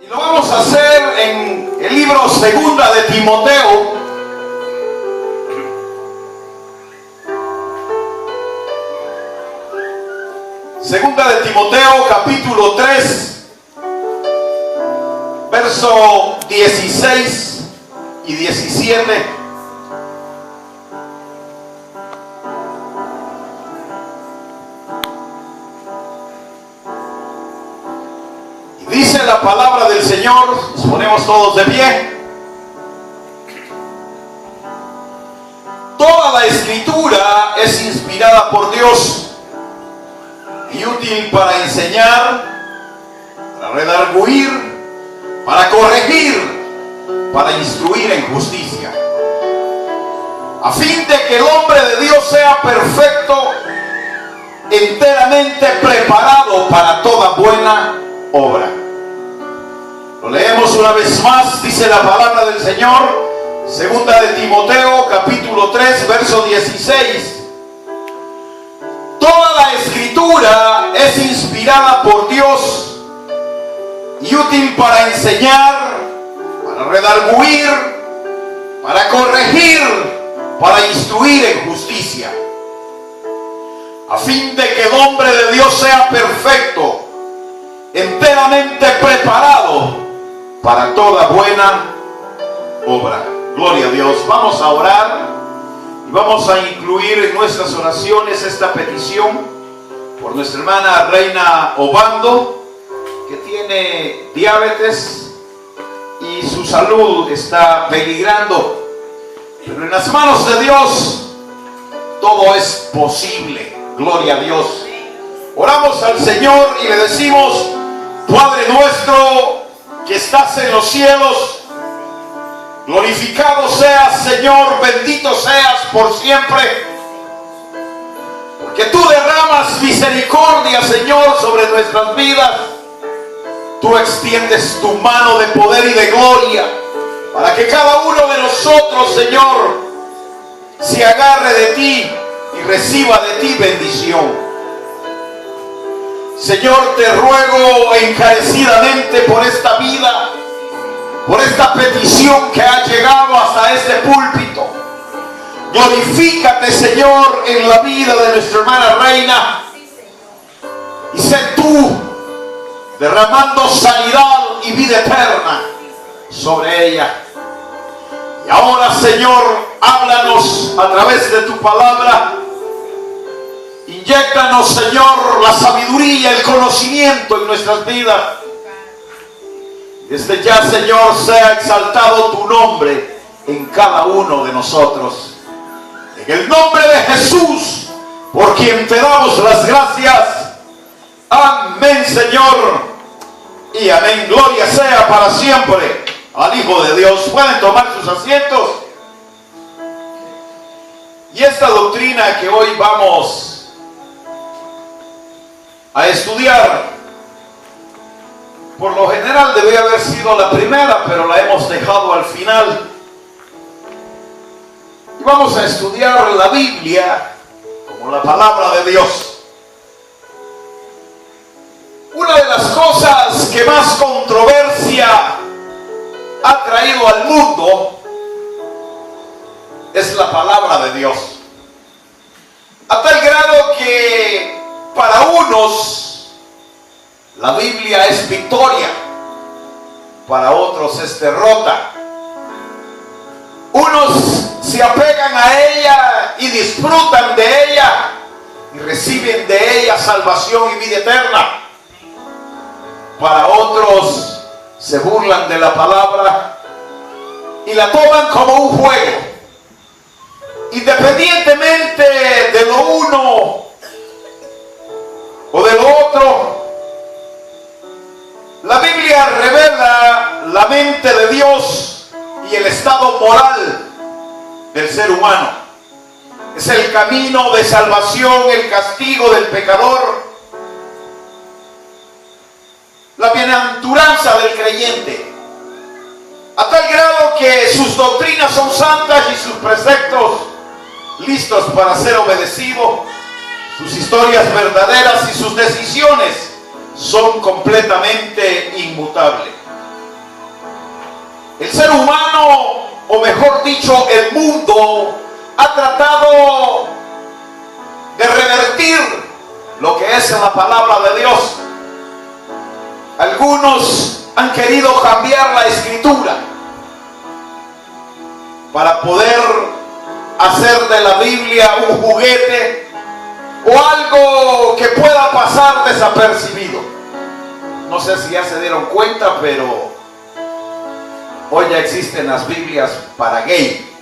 Y lo vamos a hacer en el libro Segunda de Timoteo. Segunda de Timoteo, capítulo 3, verso 16 y 17. Dice la palabra del Señor, nos ponemos todos de pie. Toda la escritura es inspirada por Dios y útil para enseñar, para redarguir, para corregir, para instruir en justicia, a fin de que el hombre de Dios sea perfecto, enteramente preparado para toda buena obra. Lo leemos una vez más, dice la palabra del Señor, segunda de Timoteo, capítulo 3, verso 16. Toda la escritura es inspirada por Dios y útil para enseñar, para redarguir, para corregir, para instruir en justicia, a fin de que el hombre de Dios sea perfecto, enteramente preparado para toda buena obra. Gloria a Dios. Vamos a orar y vamos a incluir en nuestras oraciones esta petición por nuestra hermana Reina Obando, que tiene diabetes y su salud está peligrando. Pero en las manos de Dios todo es posible. Gloria a Dios. Oramos al Señor y le decimos: Padre nuestro que estás en los cielos, glorificado seas, Señor, bendito seas por siempre, porque tú derramas misericordia, Señor, sobre nuestras vidas. Tú extiendes tu mano de poder y de gloria para que cada uno de nosotros, Señor, se agarre de ti y reciba de ti bendición. Señor, te ruego encarecidamente por esta vida, por esta petición que ha llegado hasta este púlpito. Glorifícate, Señor, en la vida de nuestra hermana Reina, y sé tú derramando sanidad y vida eterna sobre ella. Y ahora, Señor, háblanos a través de tu palabra. Inyéctanos, Señor, la sabiduría, el conocimiento en nuestras vidas. Desde ya, Señor, sea exaltado tu nombre en cada uno de nosotros. En el nombre de Jesús, por quien te damos las gracias. Amén, Señor. Y amén. Gloria sea para siempre al Hijo de Dios. Pueden tomar sus asientos. Y esta doctrina que hoy vamos a estudiar, por lo general debía haber sido la primera, pero la hemos dejado al final. Y vamos a estudiar la Biblia como la palabra de Dios. Una de las cosas que más controversia ha traído al mundo es la palabra de Dios, a tal grado que para unos la Biblia es victoria, para otros es derrota. Unos se apegan a ella y disfrutan de ella y reciben de ella salvación y vida eterna. Para otros se burlan de la palabra y la toman como un juego. Independientemente de lo uno o de lo otro, la Biblia revela la mente de Dios y el estado moral del ser humano. Es el camino de salvación, el castigo del pecador, la bienaventuranza del creyente, a tal grado que sus doctrinas son santas y sus preceptos listos para ser obedecidos, sus historias verdaderas y sus decisiones son completamente inmutables. ser humano, o mejor dicho, el mundo, ha tratado de revertir lo que es la palabra de Dios. Algunos han querido cambiar la escritura para poder hacer de la Biblia un juguete o algo que pueda pasar desapercibido. No sé si ya se dieron cuenta, pero hoy ya existen las Biblias para gay.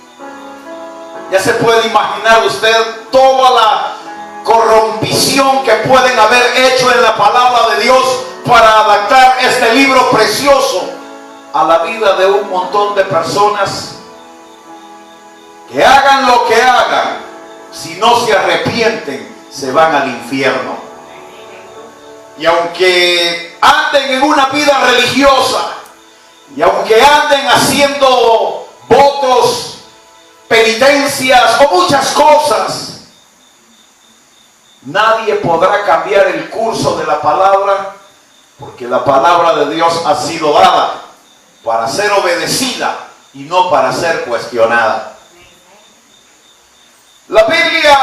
Ya se puede imaginar usted toda la corrompición que pueden haber hecho en la palabra de Dios para adaptar este libro precioso a la vida de un montón de personas que hagan lo que hagan, si no se arrepienten, se van al infierno. Y aunque anden en una vida religiosa, y aunque anden haciendo votos, penitencias o muchas cosas, nadie podrá cambiar el curso de la palabra, porque la palabra de Dios ha sido dada para ser obedecida y no para ser cuestionada. La Biblia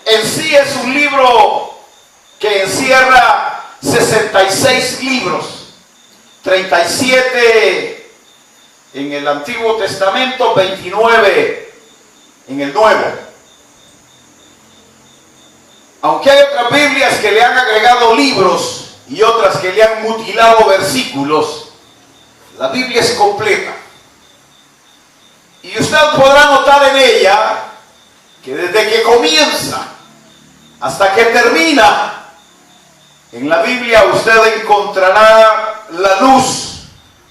en sí es un libro que encierra 66 libros, 37 en el Antiguo Testamento, 29 en el Nuevo. Aunque hay otras Biblias que le han agregado libros y otras que le han mutilado versículos, la Biblia es completa. Y usted podrá notar en ella que desde que comienza hasta que termina, en la Biblia usted encontrará la luz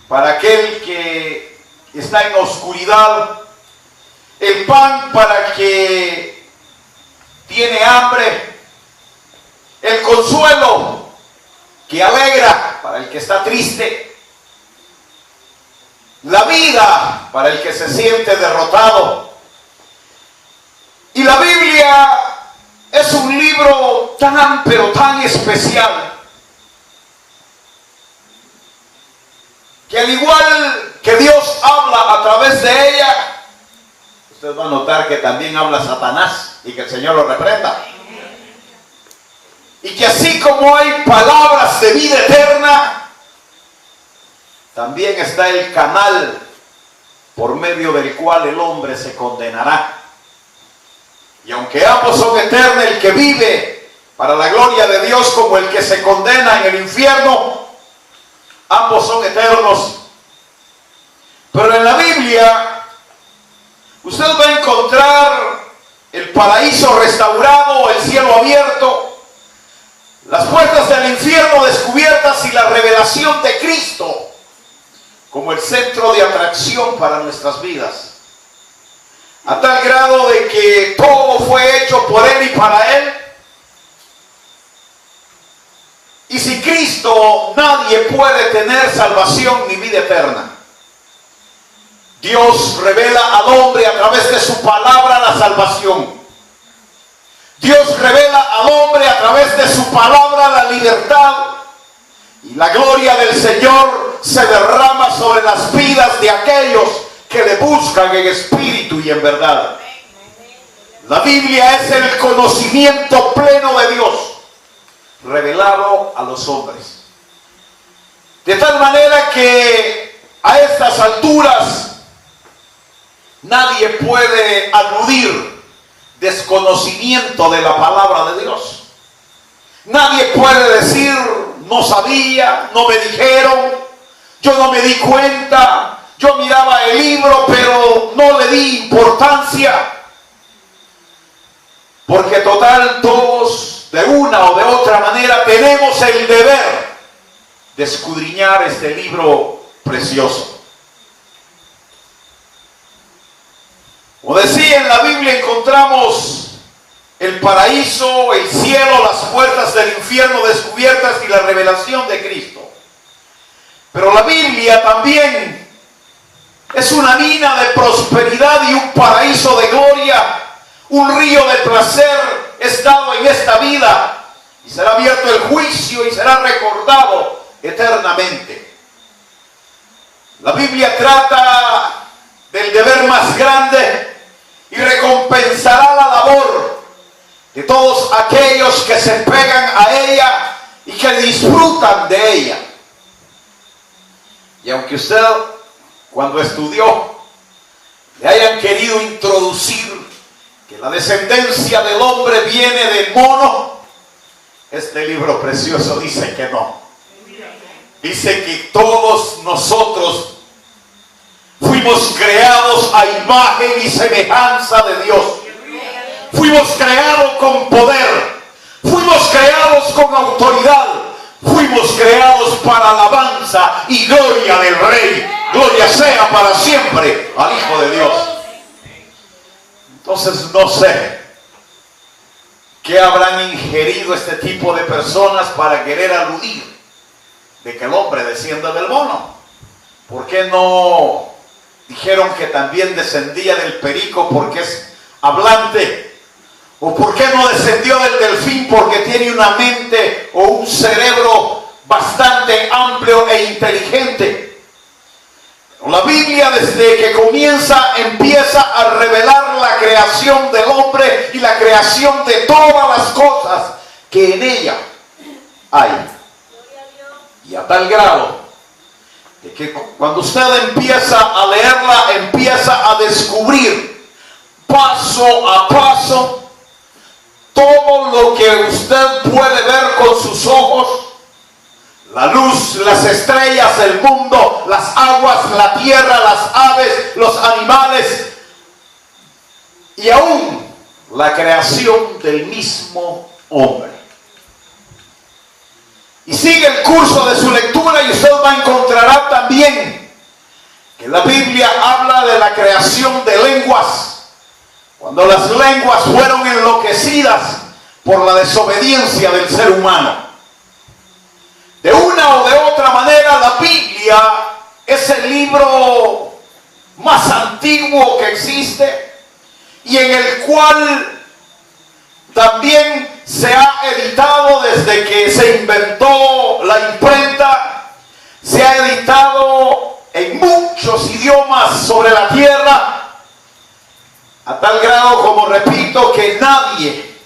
para aquel que está en oscuridad, el pan para que tiene hambre, el consuelo que alegra para el que está triste, la vida para el que se siente derrotado. Y la Biblia es un libro tan, pero tan especial, que al igual que Dios habla a través de ella, usted va a notar que también habla Satanás y que el Señor lo reprenda. Y que así como hay palabras de vida eterna, también está el canal por medio del cual el hombre se condenará. Y aunque ambos son eternos, el que vive para la gloria de Dios como el que se condena en el infierno, ambos son eternos. Pero en la Biblia usted va a encontrar el paraíso restaurado, el cielo abierto, las puertas del infierno descubiertas y la revelación de Cristo como el centro de atracción para nuestras vidas, a tal grado de que todo fue hecho por Él y para Él. Y sin Cristo nadie puede tener salvación ni vida eterna. Dios revela al hombre a través de su palabra la salvación. Dios revela al hombre a través de su palabra la libertad. Y la gloria del Señor se derrama sobre las vidas de aquellos que le buscan en espíritu y en verdad. La Biblia es el conocimiento pleno de Dios revelado a los hombres. De tal manera que a estas alturas nadie puede aludir desconocimiento de la palabra de Dios. Nadie puede decir: no sabía, no me dijeron, yo no me di cuenta, yo miraba el libro pero no le di importancia. Porque total, todos de una o de otra manera tenemos el deber de escudriñar este libro precioso. Como decía, en la Biblia encontramos el paraíso, el cielo, las puertas del infierno descubiertas y la revelación de Cristo. Pero la Biblia también es una mina de prosperidad y un paraíso de gloria, un río de placer estado en esta vida, y será abierto el juicio y será recordado eternamente. La Biblia trata del deber más grande y recompensará la labor de todos aquellos que se pegan a ella y que disfrutan de ella. Y aunque usted, cuando estudió, le hayan querido introducir que la descendencia del hombre viene del mono, este libro precioso dice que no. Dice que todos nosotros fuimos creados a imagen y semejanza de Dios. Fuimos creados con poder. Fuimos creados con autoridad. Fuimos creados para alabanza y gloria del Rey. Gloria sea para siempre al Hijo de Dios. Entonces no sé qué habrán ingerido este tipo de personas para querer aludir de que el hombre desciende del mono. ¿Por qué no dijeron que también descendía del perico porque es hablante? ¿O por qué no descendió del delfín porque tiene una mente o un cerebro bastante amplio e inteligente? La Biblia, desde que empieza a revelar la creación del hombre y la creación de todas las cosas que en ella hay. Y a tal grado de que cuando usted empieza a leerla, empieza a descubrir paso a paso todo lo que usted puede ver con sus ojos. La luz, las estrellas, el mundo, las aguas, la tierra, las aves, los animales y aún la creación del mismo hombre. Y sigue el curso de su lectura y usted va a encontrar también que la Biblia habla de la creación de lenguas, cuando las lenguas fueron enloquecidas por la desobediencia del ser humano. De una o de otra manera, la Biblia es el libro más antiguo que existe y en el cual también se ha editado desde que se inventó la imprenta. Se ha editado en muchos idiomas sobre la tierra, a tal grado, como repito, que nadie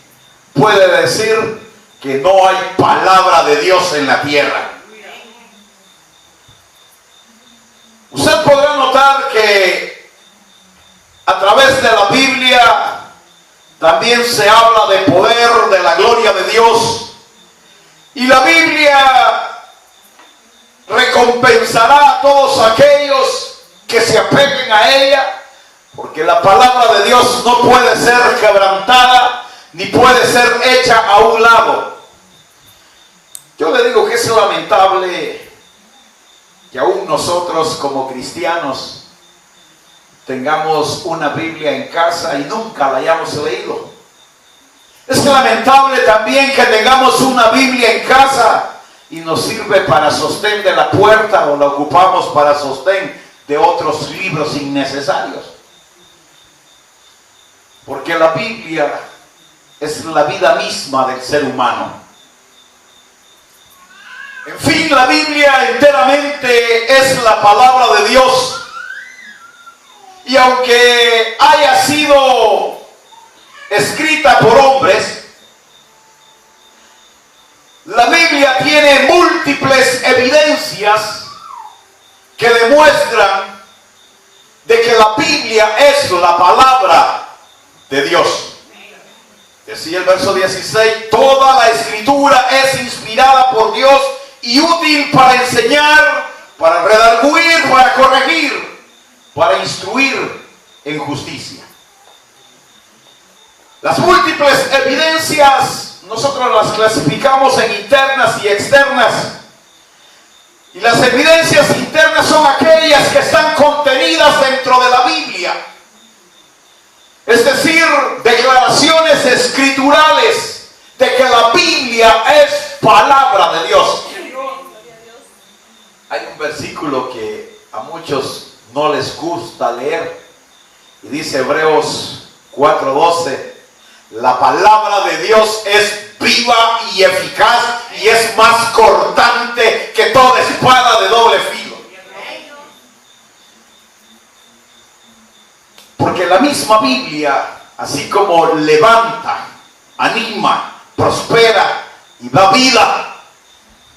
puede decir que no hay palabra de Dios en la tierra. Usted podrá notar que a través de la Biblia también se habla de poder, de la gloria de Dios. Y la Biblia recompensará a todos aquellos que se apeguen a ella, porque la palabra de Dios no puede ser quebrantada ni puede ser hecha a un lado. Yo le digo que es lamentable que aún nosotros como cristianos tengamos una Biblia en casa y nunca la hayamos leído. Es lamentable también que tengamos una Biblia en casa y nos sirve para sostén de la puerta o la ocupamos para sostén de otros libros innecesarios. Porque la Biblia es la vida misma del ser humano. En fin, la Biblia enteramente es la palabra de Dios. Y aunque haya sido escrita por hombres, la Biblia tiene múltiples evidencias que demuestran de que la Biblia es la palabra de Dios. Decía el verso 16, toda la escritura es inspirada por Dios y útil para enseñar, para redarguir, para corregir, para instruir en justicia. Las múltiples evidencias nosotros las clasificamos en internas y externas. Y las evidencias internas son aquellas que están contenidas dentro de la Biblia. Es decir, declaraciones escriturales de que la Biblia es palabra de Dios. Hay un versículo que a muchos no les gusta leer y dice Hebreos 4:12, la palabra de Dios es viva y eficaz y es más cortante que toda espada de doble filo. misma Biblia, así como levanta, anima, prospera y da vida,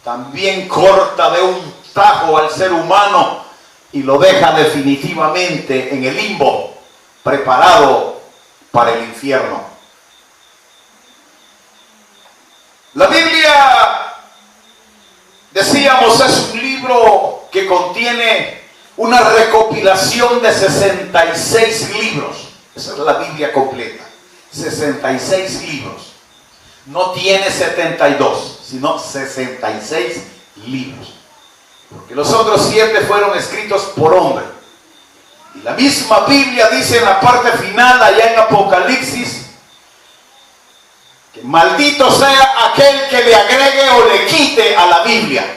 también corta de un tajo al ser humano y lo deja definitivamente en el limbo, preparado para el infierno. La Biblia, decíamos, es un libro que contiene una recopilación de 66 libros. Esa es la Biblia completa. 66 libros. No tiene 72, sino 66 libros. Porque los otros 7 fueron escritos por hombre. Y la misma Biblia dice en la parte final, allá en Apocalipsis, que maldito sea aquel que le agregue o le quite a la Biblia.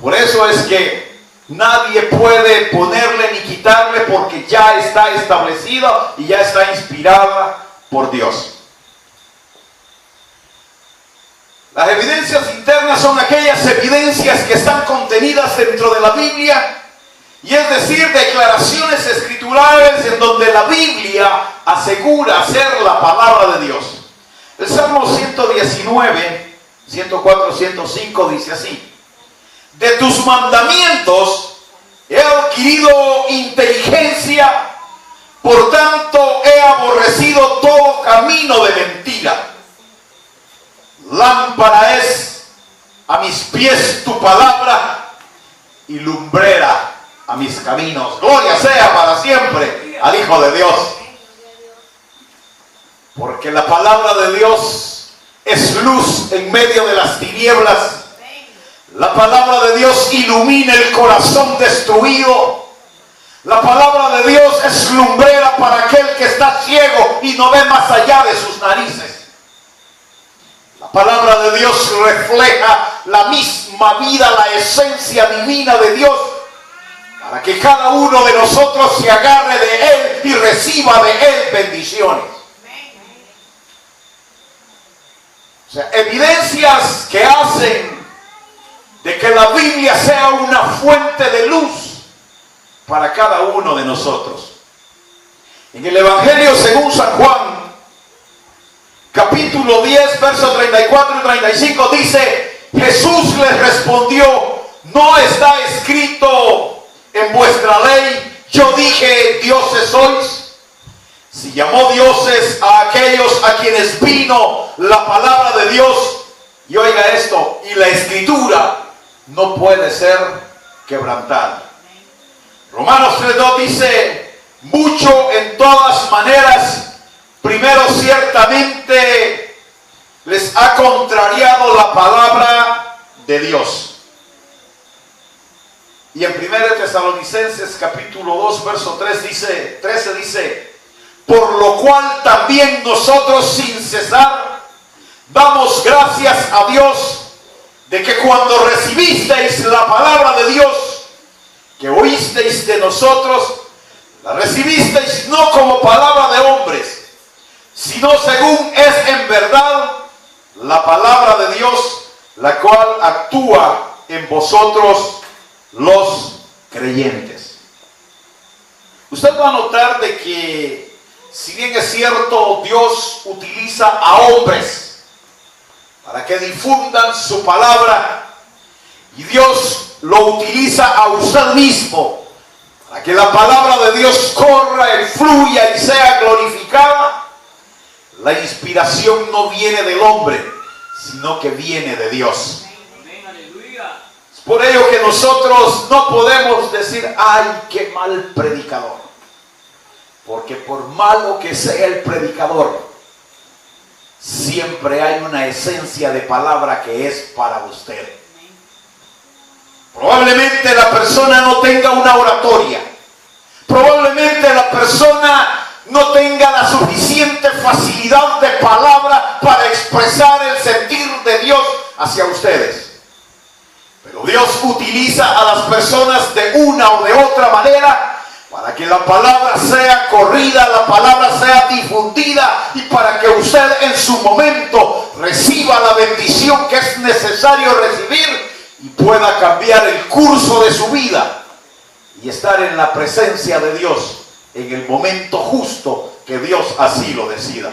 Por eso es que nadie puede ponerle ni quitarle, porque ya está establecida y ya está inspirada por Dios. Las evidencias internas son aquellas evidencias que están contenidas dentro de la Biblia, y es decir, declaraciones escriturales en donde la Biblia asegura ser la palabra de Dios. El Salmo 119, 104, 105 dice así: de tus mandamientos he adquirido inteligencia, por tanto he aborrecido todo camino de mentira. Lámpara es a mis pies tu palabra y lumbrera a mis caminos. Gloria sea para siempre al Hijo de Dios. Porque la palabra de Dios es luz en medio de las tinieblas. La palabra de Dios ilumina el corazón destruido. La palabra de Dios es lumbrera para aquel que está ciego y no ve más allá de sus narices. La palabra de Dios refleja la misma vida, la esencia divina de Dios, para que cada uno de nosotros se agarre de Él y reciba de Él bendiciones. O sea, evidencias que hacen de que la Biblia sea una fuente de luz para cada uno de nosotros. En el Evangelio según San Juan, capítulo 10, versos 34 y 35 dice: Jesús les respondió: ¿no está escrito en vuestra ley, yo dije dioses sois? Si llamó dioses a aquellos a quienes vino la palabra de Dios, y oiga esto, y la escritura no puede ser quebrantada. Romanos 3:2 dice: mucho en todas maneras, primero ciertamente les ha contrariado la palabra de Dios. Y en 1 Tesalonicenses capítulo 2 verso 13 dice: por lo cual también nosotros sin cesar damos gracias a Dios de que cuando recibisteis la palabra de Dios que oísteis de nosotros, la recibisteis no como palabra de hombres, sino según es en verdad la palabra de Dios, la cual actúa en vosotros los creyentes. Usted va a notar de que, si bien es cierto, Dios utiliza a hombres para que difundan su palabra, y Dios lo utiliza a usted mismo para que la palabra de Dios corra y fluya y sea glorificada, la inspiración no viene del hombre, sino que viene de Dios. Es por ello que nosotros no podemos decir: ay, qué mal predicador. Porque por malo que sea el predicador, siempre hay una esencia de palabra que es para usted. Probablemente la persona no tenga una oratoria. Probablemente la persona no tenga la suficiente facilidad de palabra para expresar el sentir de Dios hacia ustedes. Pero Dios utiliza a las personas de una o de otra manera para que la palabra sea corrida, la palabra sea difundida, y para que usted en su momento reciba la bendición que es necesario recibir y pueda cambiar el curso de su vida y estar en la presencia de Dios en el momento justo que Dios así lo decida.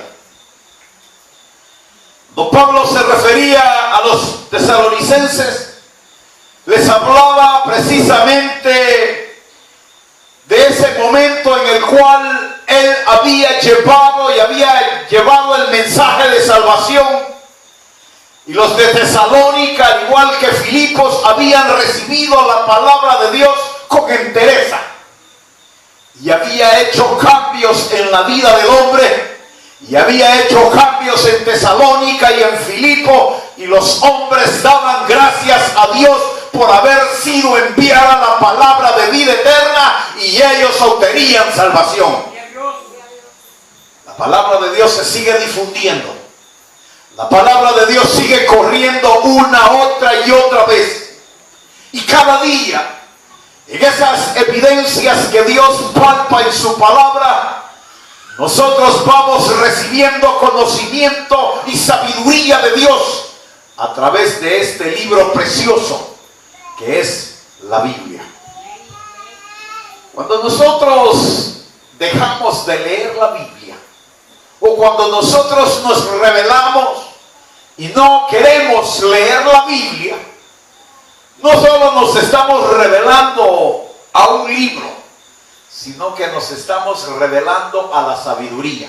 Don Pablo se refería a los tesalonicenses, les hablaba precisamente de ese momento en el cual él había llevado el mensaje de salvación. Y los de Tesalónica, al igual que Filipos, habían recibido la palabra de Dios con entereza. Y había hecho cambios en la vida del hombre. Y había hecho cambios en Tesalónica y en Filipo. Y los hombres daban gracias a Dios por haber sido enviada la palabra de vida eterna. Y ellos obtenían salvación. La palabra de Dios se sigue difundiendo. La palabra de Dios sigue corriendo una, otra y otra vez. Y cada día, en esas evidencias que Dios palpa en su palabra, nosotros vamos recibiendo conocimiento y sabiduría de Dios a través de este libro precioso que es la Biblia. Cuando nosotros dejamos de leer la Biblia, o cuando nosotros nos rebelamos y no queremos leer la Biblia, no solo nos estamos rebelando a un libro, sino que nos estamos rebelando a la sabiduría.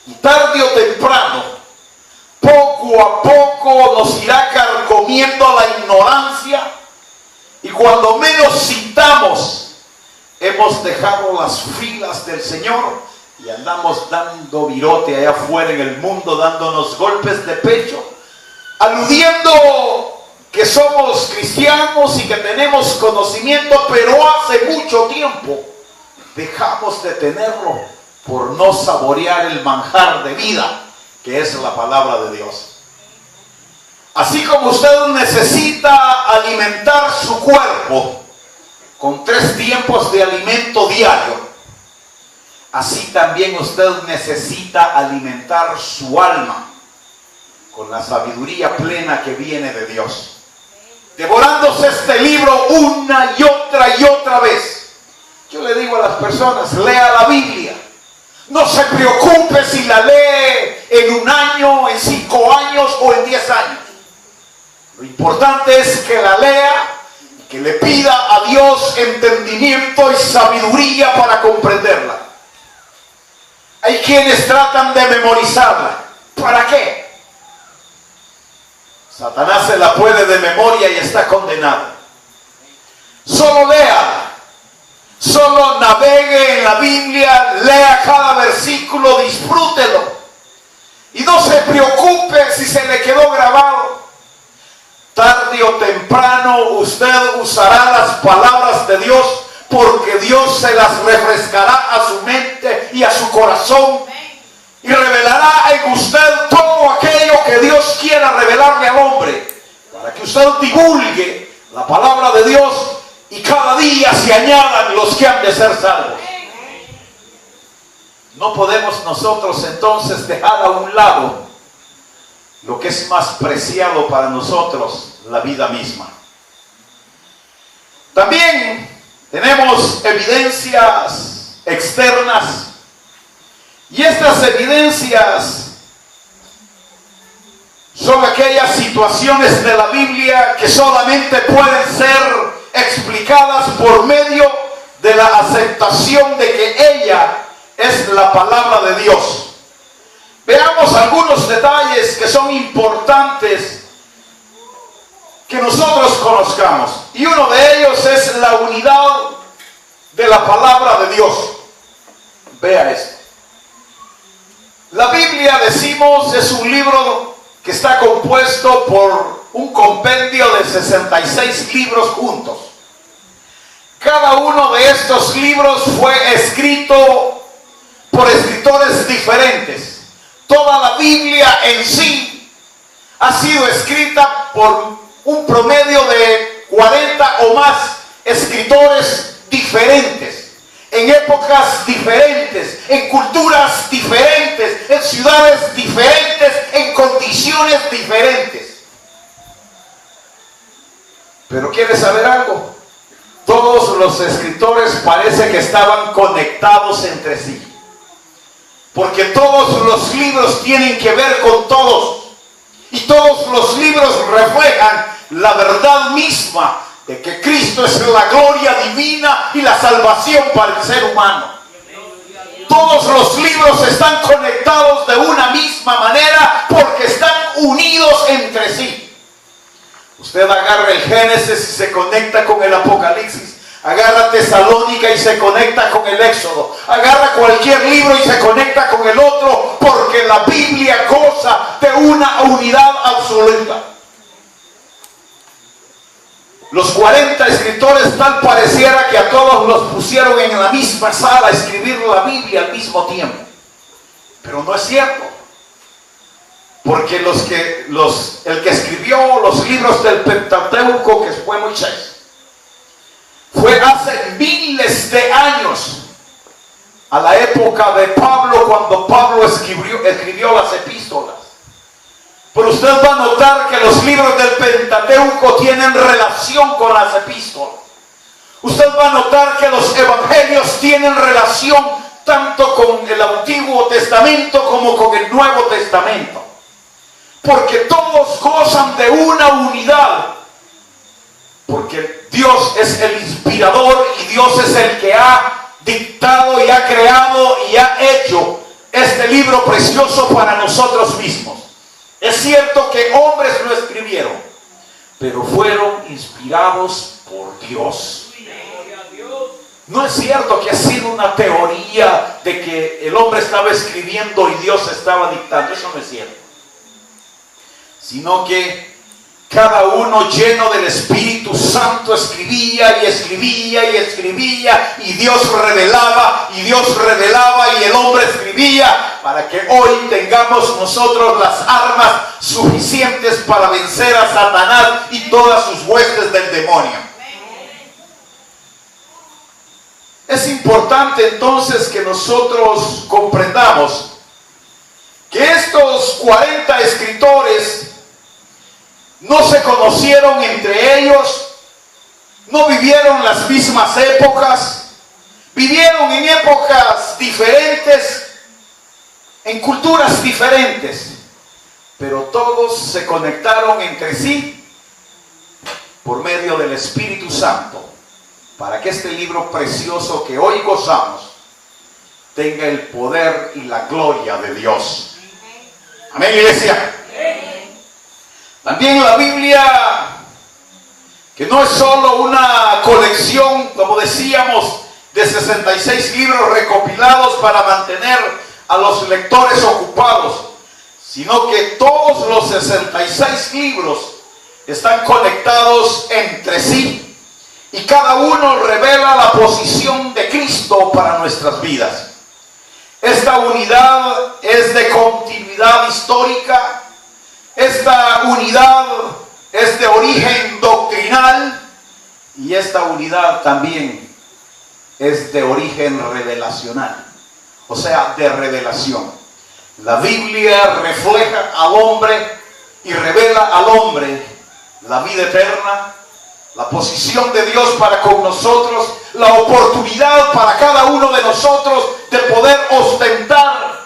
Y tarde o temprano, poco a poco nos irá carcomiendo la ignorancia, y cuando menos sintamos, hemos dejado las filas del Señor y andamos dando virote allá afuera en el mundo, dándonos golpes de pecho, aludiendo que somos cristianos y que tenemos conocimiento, pero hace mucho tiempo dejamos de tenerlo por no saborear el manjar de vida que es la palabra de Dios. Así como usted necesita alimentar su cuerpo con 3 tiempos de alimento diario, así también usted necesita alimentar su alma con la sabiduría plena que viene de Dios. Devorándose este libro una y otra vez. Yo le digo a las personas, lea la Biblia. No se preocupe si la lee en 1 año, en 5 años o en 10 años. Lo importante es que la lea y que le pida a Dios entendimiento y sabiduría para comprenderla. Hay quienes tratan de memorizarla. ¿Para qué? Satanás se la puede de memoria y está condenado. Solo léala. Solo navegue en la Biblia, lea cada versículo, disfrútelo. Y no se preocupe si se le quedó grabado. Tarde o temprano usted usará las palabras de Dios, porque Dios se las refrescará a su mente y a su corazón, y revelará en usted todo aquello que Dios quiera revelarle al hombre, para que usted divulgue la palabra de Dios y cada día se añadan los que han de ser salvos. No podemos nosotros entonces dejar a un lado lo que es más preciado para nosotros, la vida misma. También tenemos evidencias externas, y estas evidencias son aquellas situaciones de la Biblia que solamente pueden ser explicadas por medio de la aceptación de que ella es la palabra de Dios. Veamos algunos detalles que son importantes que nosotros conozcamos, y uno de ellos es la unidad de la palabra de Dios. Vea esto. La Biblia, decimos, es un libro que está compuesto por un compendio de 66 libros juntos. Cada uno de estos libros fue escrito por escritores diferentes. Toda la Biblia en sí ha sido escrita por un promedio de 40 o más escritores diferentes, en épocas diferentes, en culturas diferentes, en ciudades diferentes, en condiciones diferentes. Pero ¿quiere saber algo? todos los escritores parece que estaban conectados entre sí. Porque todos los libros tienen que ver con todos. Y todos los libros reflejan la verdad misma de que Cristo es la gloria divina y la salvación para el ser humano. Todos los libros están conectados de una misma manera porque están unidos entre sí. Usted agarra el Génesis y se conecta con el Apocalipsis. Agarra Tesalónica y se conecta con el Éxodo. Agarra cualquier libro y se conecta con el otro, porque la Biblia goza de una unidad absoluta. Los 40 escritores tal pareciera que a todos los pusieron en la misma sala a escribir la Biblia al mismo tiempo. Pero no es cierto. Porque el que escribió los libros del Pentateuco, que fue Moisés, fue hace miles de años, a la época de Pablo, cuando Pablo escribió las epístolas. Pero usted va a notar que los libros del Pentateuco tienen relación con las epístolas. Usted va a notar que los evangelios tienen relación tanto con el Antiguo Testamento como con el Nuevo Testamento. Porque todos gozan de una unidad. Porque Dios es el inspirador y Dios es el que ha dictado y ha creado y ha hecho este libro precioso para nosotros mismos. Es cierto que hombres lo escribieron, pero fueron inspirados por Dios. No es cierto que ha sido una teoría de que el hombre estaba escribiendo y Dios estaba dictando. Eso no es cierto. Sino que cada uno lleno del Espíritu Santo escribía y escribía y escribía, y Dios revelaba y Dios revelaba y el hombre escribía, para que hoy tengamos nosotros las armas suficientes para vencer a Satanás y todas sus huestes del demonio. Es importante entonces que nosotros comprendamos que estos 40 escritores no se conocieron entre ellos, no vivieron las mismas épocas, vivieron en épocas diferentes, en culturas diferentes, pero todos se conectaron entre sí por medio del Espíritu Santo, para que este libro precioso que hoy gozamos tenga el poder y la gloria de Dios. Amén, iglesia. También la Biblia, que no es solo una colección, como decíamos, de 66 libros recopilados para mantener a los lectores ocupados, sino que todos los 66 libros están conectados entre sí y cada uno revela la posición de Cristo para nuestras vidas. Esta unidad es de continuidad histórica. Esta unidad es de origen doctrinal y esta unidad también es de origen revelacional, o sea, de revelación. La Biblia refleja al hombre y revela al hombre la vida eterna, la posición de Dios para con nosotros, la oportunidad para cada uno de nosotros de poder ostentar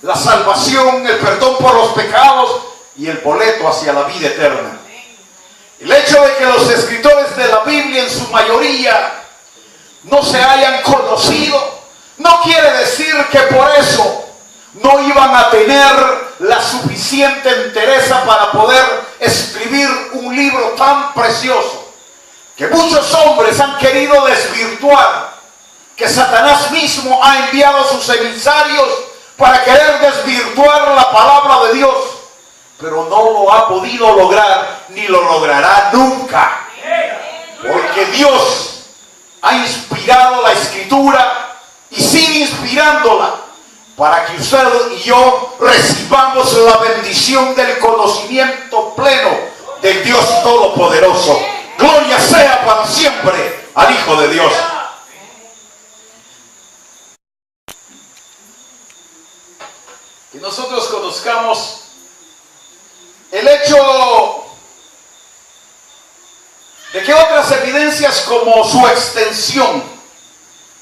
la salvación, el perdón por los pecados y el boleto hacia la vida eterna. El hecho de que los escritores de la Biblia en su mayoría no se hayan conocido no quiere decir que por eso no iban a tener la suficiente entereza para poder escribir un libro tan precioso que muchos hombres han querido desvirtuar, que Satanás mismo ha enviado a sus emisarios para querer desvirtuar la palabra de Dios, pero no lo ha podido lograr ni lo logrará nunca, porque Dios ha inspirado la Escritura y sigue inspirándola para que usted y yo recibamos la bendición del conocimiento pleno del Dios Todopoderoso. Gloria sea para siempre al Hijo de Dios. Que nosotros conozcamos el hecho de que otras las evidencias como su extensión,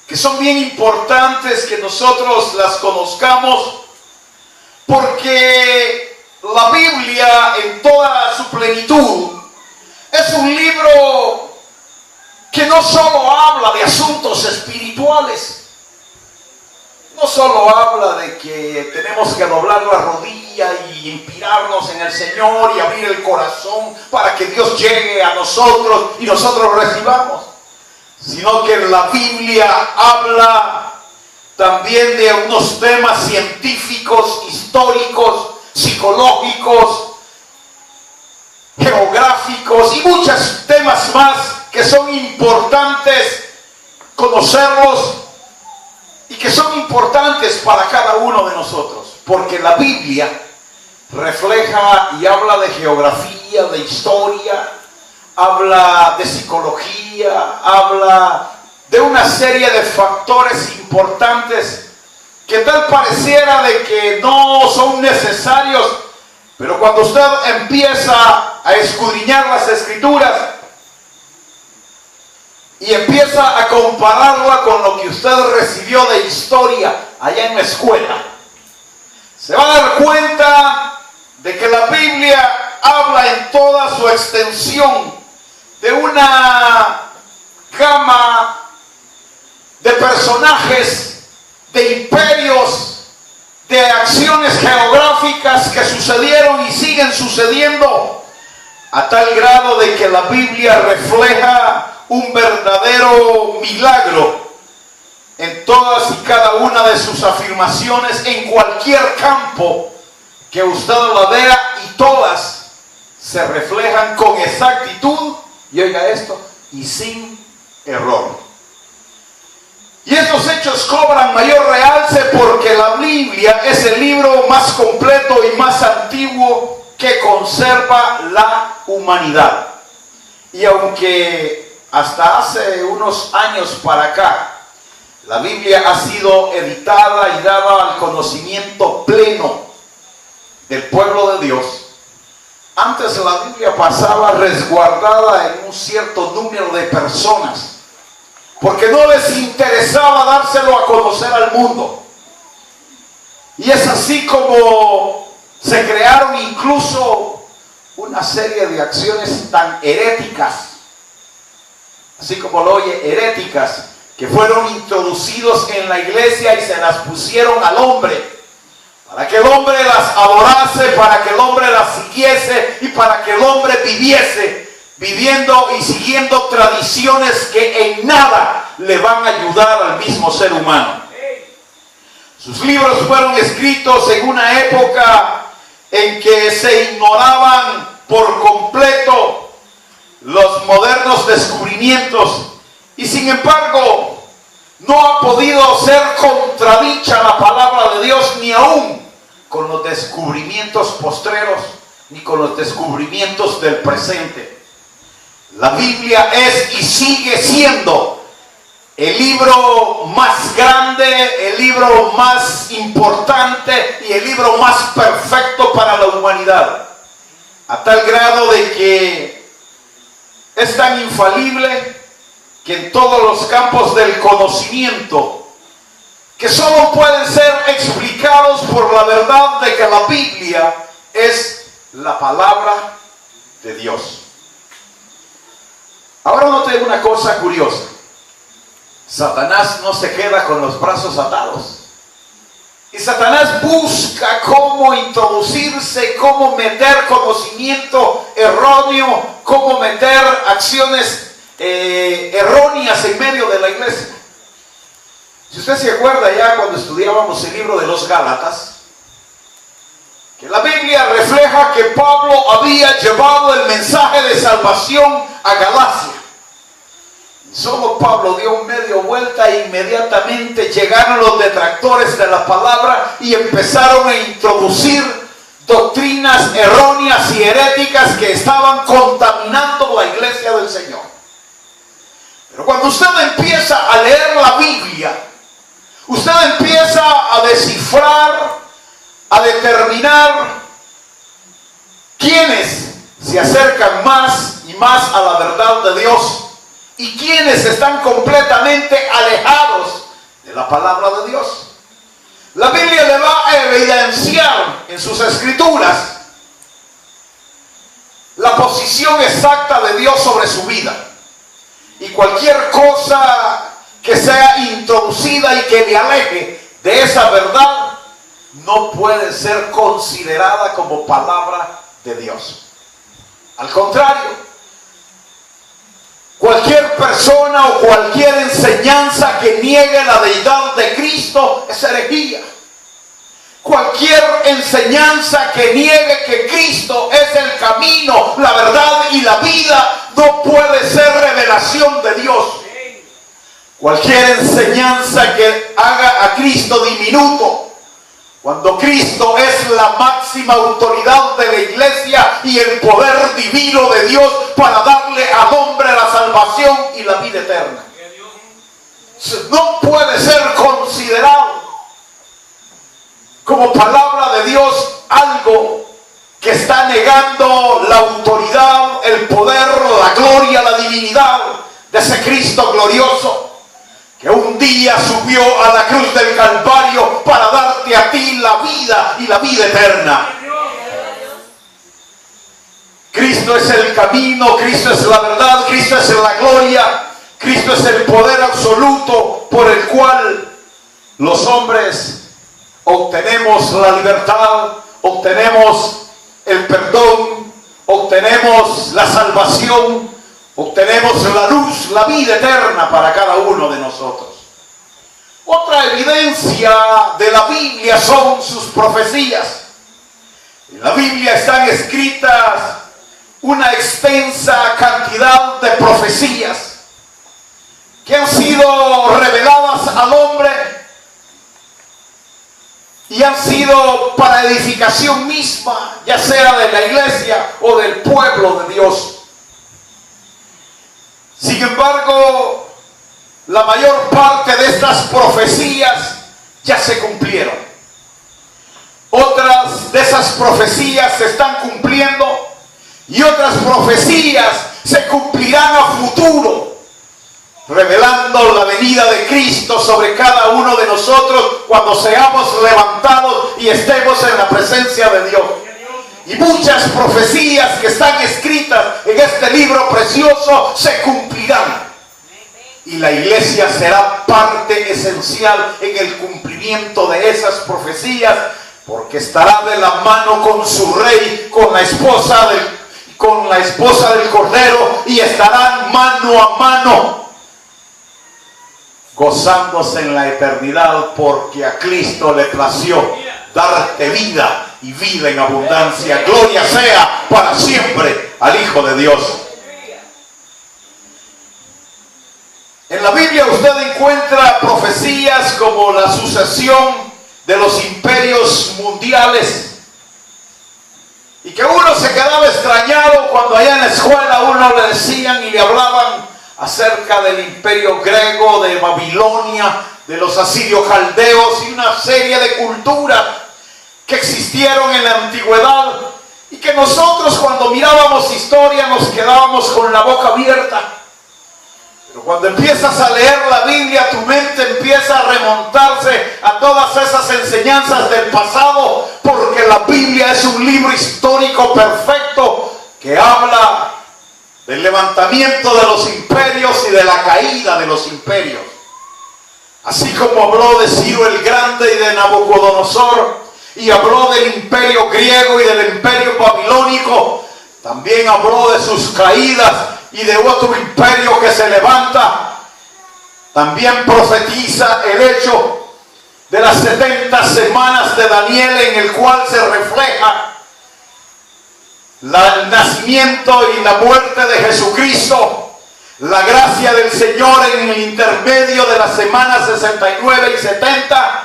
que son bien importantes que nosotros las conozcamos, porque la Biblia en toda su plenitud es un libro que no solo habla de asuntos espirituales, no solo habla de que tenemos que doblar la rodilla y inspirarnos en el Señor y abrir el corazón para que Dios llegue a nosotros y nosotros recibamos, sino que la Biblia habla también de unos temas científicos, históricos, psicológicos, geográficos y muchos temas más que son importantes conocerlos y que son importantes para cada uno de nosotros, porque la Biblia refleja y habla de geografía, de historia, habla de psicología, habla de una serie de factores importantes que tal pareciera de que no son necesarios, pero cuando usted empieza a escudriñar las Escrituras y empieza a compararla con lo que usted recibió de historia allá en la escuela, se va a dar cuenta de que la Biblia habla en toda su extensión de una gama de personajes, de imperios, de acciones geográficas que sucedieron y siguen sucediendo, a tal grado de que la Biblia refleja un verdadero milagro en todas y cada una de sus afirmaciones, en cualquier campo que usted la vea, y todas se reflejan con exactitud, y oiga esto, y sin error. Y estos hechos cobran mayor realce porque la Biblia es el libro más completo y más antiguo que conserva la humanidad. Y aunque hasta hace unos años para acá la Biblia ha sido editada y dada al conocimiento pleno del pueblo de Dios, antes la Biblia pasaba resguardada en un cierto número de personas, porque no les interesaba dárselo a conocer al mundo. Y es así como se crearon incluso una serie de acciones tan heréticas, así como lo oye, heréticas, que fueron introducidos en la iglesia y se las pusieron al hombre, para que el hombre las adorase, para que el hombre las siguiese y para que el hombre viviese viviendo y siguiendo tradiciones que en nada le van a ayudar al mismo ser humano. Sus libros fueron escritos en una época en que se ignoraban por completo los modernos descubrimientos, y sin embargo no ha podido ser contradicha la palabra de Dios, ni aún con los descubrimientos postreros, ni con los descubrimientos del presente. La Biblia es y sigue siendo el libro más grande, el libro más importante y el libro más perfecto para la humanidad, a tal grado de que es tan infalible que en todos los campos del conocimiento, que solo pueden ser explicados por la verdad de que la Biblia es la palabra de Dios. Ahora note una cosa curiosa. Satanás no se queda con los brazos atados. Y Satanás busca cómo introducirse, cómo meter conocimiento erróneo, cómo meter acciones erróneas en medio de la iglesia. Si usted se acuerda ya cuando estudiábamos el libro de los Gálatas, que la Biblia refleja que Pablo había llevado el mensaje de salvación a Galacia. Solo Pablo dio medio vuelta e inmediatamente llegaron los detractores de la palabra y empezaron a introducir doctrinas erróneas y heréticas que estaban contaminando la iglesia del Señor. Pero cuando usted empieza a leer la Biblia, usted empieza a descifrar, a determinar quiénes se acercan más y más a la verdad de Dios y quienes están completamente alejados de la palabra de Dios. La Biblia le va a evidenciar en sus escrituras la posición exacta de Dios sobre su vida. Y cualquier cosa que sea introducida y que le aleje de esa verdad no puede ser considerada como palabra de Dios. Al contrario, cualquier persona o cualquier enseñanza que niegue la deidad de Cristo es herejía. Cualquier enseñanza que niegue que Cristo es el camino, la verdad y la vida no puede ser revelación de Dios. Cualquier enseñanza que haga a Cristo diminuto, cuando Cristo es la máxima autoridad de la iglesia y el poder divino de Dios para darle al hombre la salvación y la vida eterna, no puede ser considerado como palabra de Dios algo que está negando la autoridad, el poder, la gloria, la divinidad de ese Cristo glorioso que un día subió a la cruz del Calvario para darte a ti la vida y la vida eterna. Cristo es el camino, Cristo es la verdad, Cristo es la gloria, Cristo es el poder absoluto por el cual los hombres obtenemos la libertad, obtenemos el perdón, obtenemos la salvación, obtenemos la luz, la vida eterna para cada uno de nosotros. Otra evidencia de la Biblia son sus profecías. En la Biblia están escritas una extensa cantidad de profecías que han sido reveladas al hombre y han sido para edificación misma, ya sea de la iglesia o del pueblo de Dios. Sin embargo, la mayor parte de estas profecías ya se cumplieron. Otras de esas profecías se están cumpliendo y otras profecías se cumplirán a futuro, revelando la venida de Cristo sobre cada uno de nosotros cuando seamos levantados y estemos en la presencia de Dios. Y muchas profecías que están escritas en este libro precioso se cumplirán. Y la iglesia será parte esencial en el cumplimiento de esas profecías, porque estará de la mano con su rey, con la esposa del Cordero, y estarán mano a mano, gozándose en la eternidad, porque a Cristo le plació darte vida y vida en abundancia. Gloria sea para siempre al Hijo de Dios. En la Biblia usted encuentra profecías como la sucesión de los imperios mundiales, y que uno se quedaba extrañado cuando allá en la escuela uno le decían y le hablaban acerca del imperio griego, de Babilonia, de los asirios caldeos y una serie de culturas que existieron en la antigüedad, y que nosotros cuando mirábamos historia nos quedábamos con la boca abierta. Pero cuando empiezas a leer la Biblia, tu mente empieza a remontarse a todas esas enseñanzas del pasado, porque la Biblia es un libro histórico perfecto que habla del levantamiento de los imperios y de la caída de los imperios. Así como habló de Ciro el Grande y de Nabucodonosor, y habló del imperio griego y del imperio babilónico, también habló de sus caídas y de otro imperio que se levanta. También profetiza el hecho de las 70 semanas de Daniel, en el cual se refleja el nacimiento y la muerte de Jesucristo, la gracia del Señor en el intermedio de las semanas 69 y 70,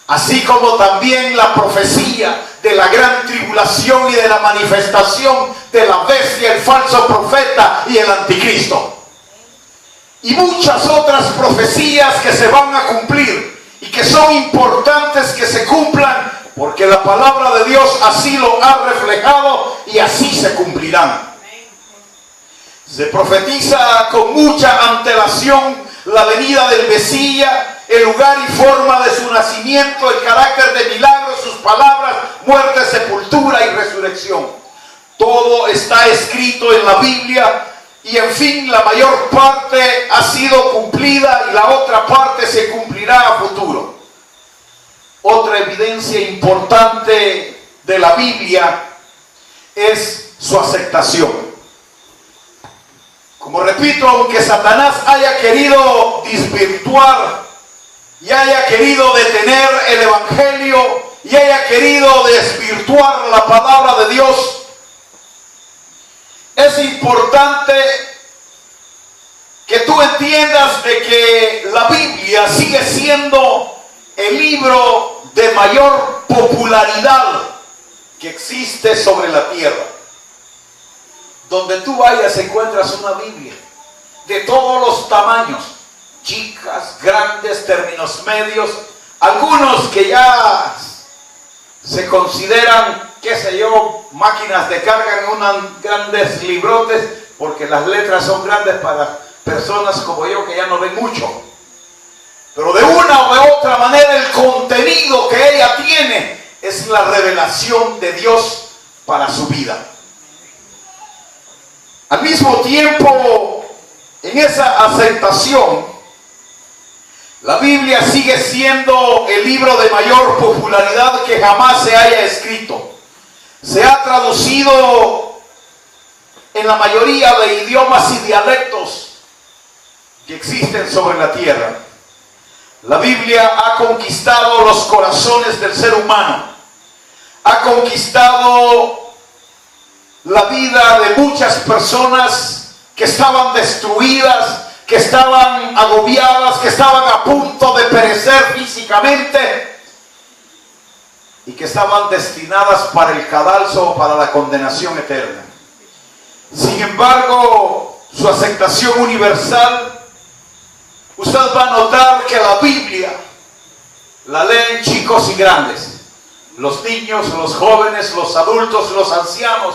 así como también la profecía de la gran tribulación y de la manifestación de la bestia, el falso profeta y el anticristo. Y muchas otras profecías que se van a cumplir y que son importantes que se cumplan, porque la palabra de Dios así lo ha reflejado y así se cumplirán. Se profetiza con mucha antelación la venida del Mesías, el lugar y forma de su nacimiento, el carácter de milagros, sus palabras, muerte, sepultura y resurrección. Todo está escrito en la Biblia y en fin, la mayor parte ha sido cumplida y la otra parte se cumplirá a futuro. Otra evidencia importante de la Biblia es su aceptación. Como repito, aunque Satanás haya querido desvirtuar y haya querido detener el Evangelio y haya querido desvirtuar la palabra de Dios, es importante que tú entiendas de que la Biblia sigue siendo el libro de mayor popularidad que existe sobre la tierra. Donde tú vayas encuentras una Biblia de todos los tamaños, chicas, grandes, términos medios, algunos que ya se consideran, qué sé yo, máquinas de carga en unos grandes librotes, porque las letras son grandes para personas como yo que ya no ven mucho. Pero de una o de otra manera el contenido que ella tiene es la revelación de Dios para su vida. Al mismo tiempo, en esa aceptación, la Biblia sigue siendo el libro de mayor popularidad que jamás se haya escrito. Se ha traducido en la mayoría de idiomas y dialectos que existen sobre la tierra. La Biblia ha conquistado los corazones del ser humano. Ha conquistado la vida de muchas personas que estaban destruidas, que estaban agobiadas, que estaban a punto de perecer físicamente y que estaban destinadas para el cadalso o para la condenación eterna. Sin embargo, su aceptación universal, usted va a notar que la Biblia la leen chicos y grandes, los niños, los jóvenes, los adultos, los ancianos.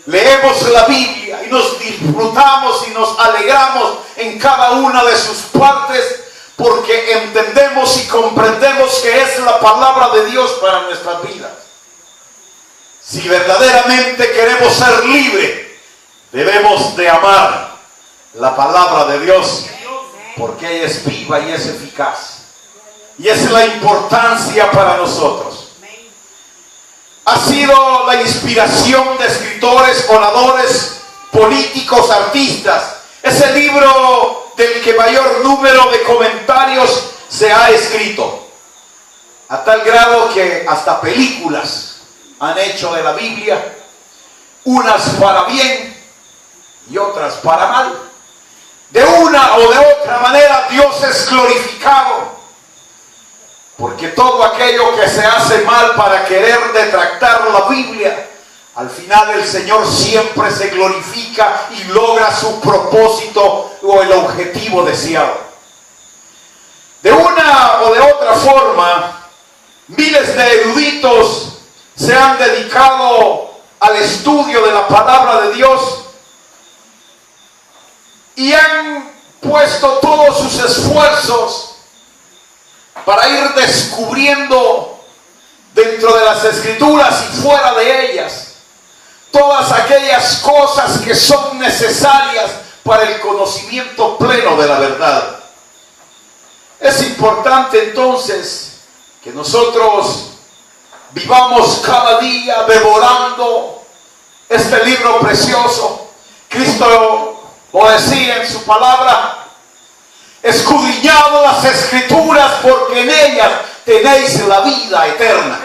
Leemos la Biblia y nos disfrutamos y nos alegramos en cada una de sus partes porque entendemos y comprendemos que es la palabra de Dios para nuestras vidas. Si verdaderamente queremos ser libres, debemos de amar la palabra de Dios porque ella es viva y es eficaz. Y es la importancia para nosotros. Ha sido la inspiración de escritores, oradores, políticos, artistas. Es el libro del que mayor número de comentarios se ha escrito. A tal grado que hasta películas han hecho de la Biblia, unas para bien y otras para mal. De una o de otra manera Dios es glorificado. Porque todo aquello que se hace mal para querer detractar la Biblia, al final el Señor siempre se glorifica y logra su propósito o el objetivo deseado. De una o de otra forma, miles de eruditos se han dedicado al estudio de la palabra de Dios y han puesto todos sus esfuerzos para ir descubriendo dentro de las Escrituras y fuera de ellas todas aquellas cosas que son necesarias para el conocimiento pleno de la verdad. Es importante entonces que nosotros vivamos cada día devorando este libro precioso. Cristo lo decía en su palabra: escudriñad las Escrituras porque en ellas tenéis la vida eterna.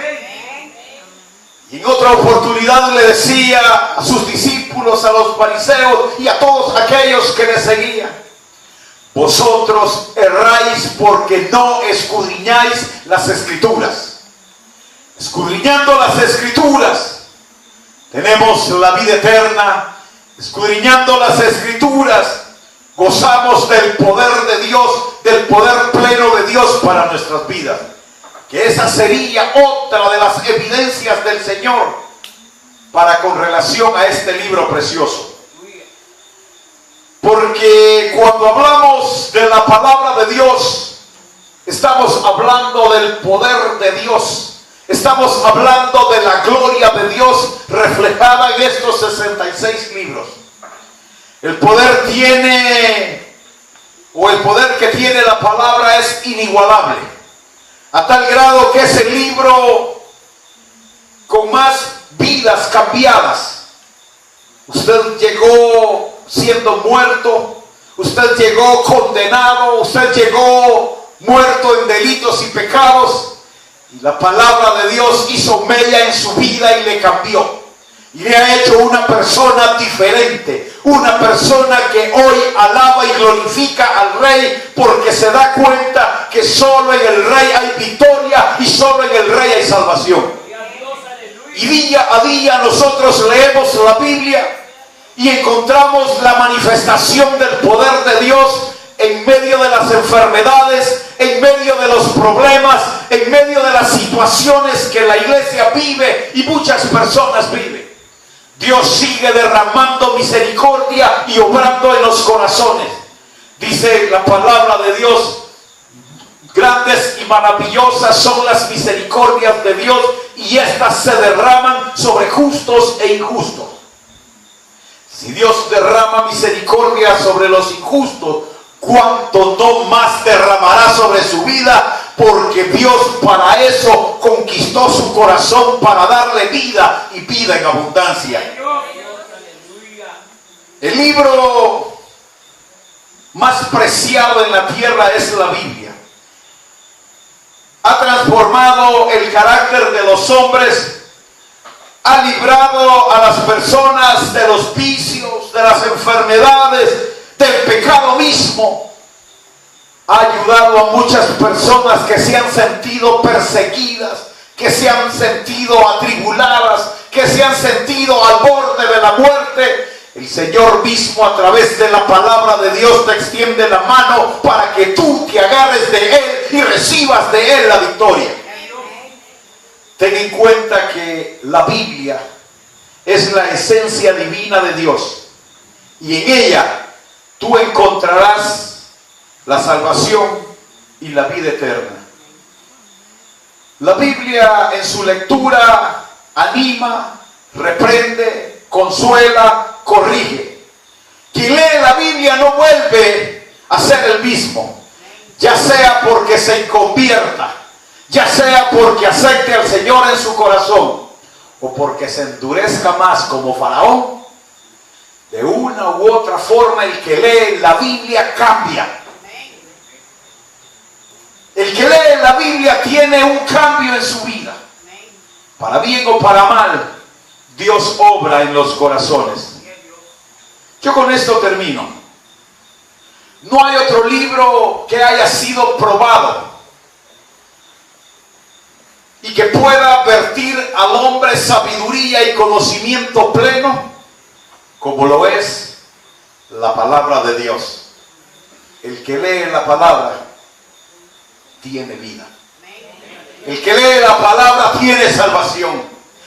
Y en otra oportunidad le decía a sus discípulos, a los fariseos y a todos aquellos que le seguían: vosotros erráis porque no escudriñáis las Escrituras. Escudriñando las Escrituras tenemos la vida eterna. Escudriñando las Escrituras gozamos del poder de Dios, del poder pleno de Dios para nuestras vidas. Que esa sería otra de las evidencias del Señor para con relación a este libro precioso. Porque cuando hablamos de la palabra de Dios, estamos hablando del poder de Dios. Estamos hablando de la gloria de Dios reflejada en estos 66 libros. El poder que tiene la palabra es inigualable. A tal grado que es el libro con más vidas cambiadas. Usted llegó siendo muerto, usted llegó condenado, usted llegó muerto en delitos y pecados. Y la palabra de Dios hizo mella en su vida y le cambió. Y le ha hecho una persona diferente. Una persona que hoy alaba y glorifica al Rey, porque se da cuenta que solo en el Rey hay victoria y solo en el Rey hay salvación. Y día a día nosotros leemos la Biblia y encontramos la manifestación del poder de Dios en medio de las enfermedades, en medio de los problemas, en medio de las situaciones que la iglesia vive y muchas personas viven. Dios sigue derramando misericordia y obrando en los corazones. Dice la palabra de Dios: grandes y maravillosas son las misericordias de Dios, y estas se derraman sobre justos e injustos. Si Dios derrama misericordia sobre los injustos, ¿cuánto no más derramará sobre su vida? Porque Dios para eso conquistó su corazón, para darle vida y vida en abundancia. El libro más preciado en la tierra es la Biblia. Ha transformado el carácter de los hombres, ha librado a las personas de los vicios, de las enfermedades, del pecado mismo. Ha ayudado a muchas personas que se han sentido perseguidas, que se han sentido atribuladas, que se han sentido al borde de la muerte. El Señor mismo, a través de la palabra de Dios, te extiende la mano para que tú te agarres de Él y recibas de Él la victoria. Ten en cuenta que la Biblia es la esencia divina de Dios, y en ella tú encontrarás la salvación y la vida eterna. La Biblia en su lectura anima, reprende, consuela, corrige. Quien lee la Biblia no vuelve a ser el mismo, ya sea porque se convierta, ya sea porque acepte al Señor en su corazón, o porque se endurezca más como Faraón. De una u otra forma, el que lee la Biblia cambia. El que lee la Biblia tiene un cambio en su vida. Para bien o para mal, Dios obra en los corazones. Yo con esto termino. No hay otro libro que haya sido probado y que pueda vertir al hombre sabiduría y conocimiento pleno como lo es la palabra de Dios. El que lee la palabra tiene vida. El que lee la palabra tiene salvación.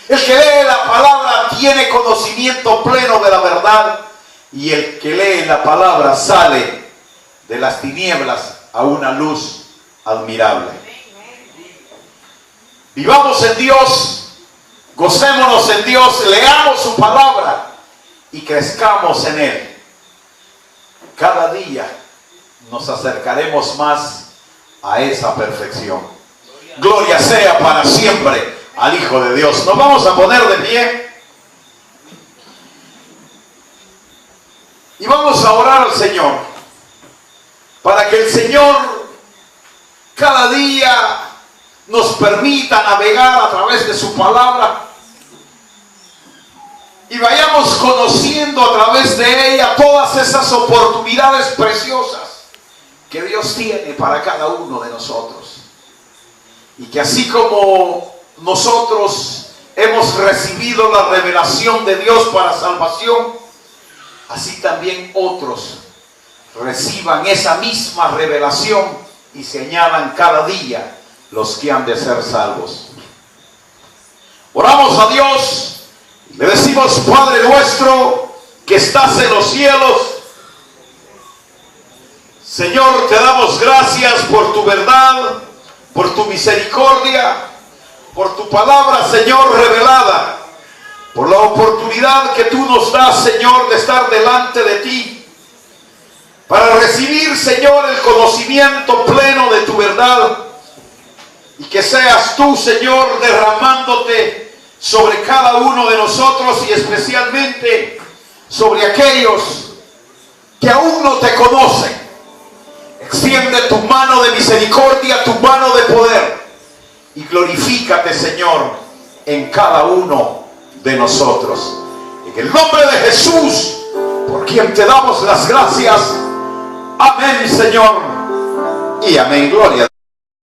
El que lee la palabra tiene conocimiento pleno de la verdad. Y el que lee la palabra sale de las tinieblas a una luz admirable. Vivamos en Dios, gocémonos en Dios, leamos su palabra y crezcamos en Él. Cada día nos acercaremos más a esa perfección. Gloria sea para siempre al Hijo de Dios. Nos vamos a poner de pie y vamos a orar al Señor para que el Señor cada día nos permita navegar a través de su palabra y vayamos conociendo a través de ella todas esas oportunidades preciosas que Dios tiene para cada uno de nosotros. Y que así como nosotros hemos recibido la revelación de Dios para salvación, así también otros reciban esa misma revelación y se añadan cada día los que han de ser salvos. Oramos a Dios, le decimos: Padre nuestro que estás en los cielos, Señor, te damos gracias por tu verdad, por tu misericordia, por tu palabra, Señor, revelada, por la oportunidad que tú nos das, Señor, de estar delante de ti, para recibir, Señor, el conocimiento pleno de tu verdad, y que seas tú, Señor, derramándote sobre cada uno de nosotros y especialmente sobre aquellos que aún no te conocen. Extiende tu mano de misericordia, tu mano de poder, y glorifícate, Señor, en cada uno de nosotros. En el nombre de Jesús, por quien te damos las gracias. Amén, Señor, y amén. Gloria.